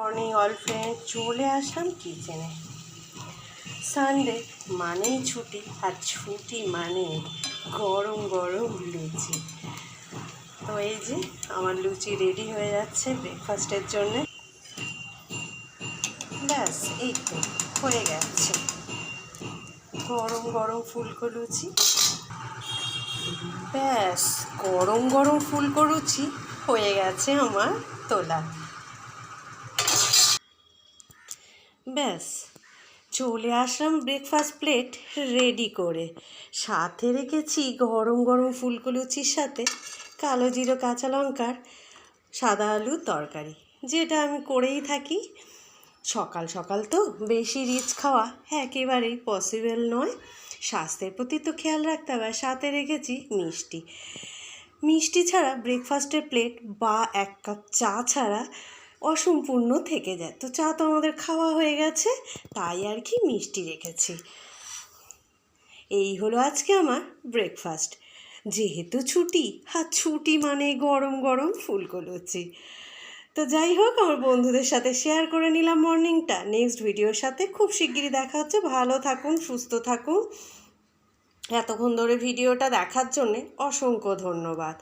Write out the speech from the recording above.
Morning all friend, চলে আসলাম কিচেনে। Sunday মানেই ছুটি, আর ছুটি মানে গরম গরম লুচি। তো এই যে আমার লুচি রেডি হয়ে যাচ্ছে ব্রেকফাস্টের জন্যে। ব্যাস এই তো হয়ে গেছে গরম গরম ফুলকো লুচি। ব্যাস গরম গরম ফুলকো লুচি হয়ে গেছে আমার তোলা। ব্যাস চলে আসলাম ব্রেকফাস্ট প্লেট রেডি করে। সাথে রেখেছি গরম গরম ফুলকো লুচির সাথে কালো জিরো কাঁচা লঙ্কার সাদা আলুর তরকারি, যেটা আমি করেই থাকি। সকাল সকাল তো বেশি রিচ খাওয়া একেবারেই পসিবল নয়, স্বাস্থ্যের প্রতি তো খেয়াল রাখতে হবে। সাথে রেখেছি মিষ্টি। মিষ্টি ছাড়া ব্রেকফাস্টের প্লেট বা এক কাপ চা ছাড়া অসম্পূর্ণ থেকে যায়। তো চা তো আমাদের খাওয়া হয়ে গেছে, তাই আর কি মিষ্টি রেখেছি। এই হলো আজকে আমার ব্রেকফাস্ট। যেহেতু ছুটি, আর ছুটি মানে গরম গরম ফুলকো লুচি। তো যাই হোক, আমার বন্ধুদের সাথে শেয়ার করে নিলাম মর্নিংটা। নেক্সট ভিডিওর সাথে খুব শিগগিরই দেখা হচ্ছে। ভালো থাকুন, সুস্থ থাকুন। এতক্ষণ ধরে ভিডিওটা দেখার জন্যে অসংখ্য ধন্যবাদ।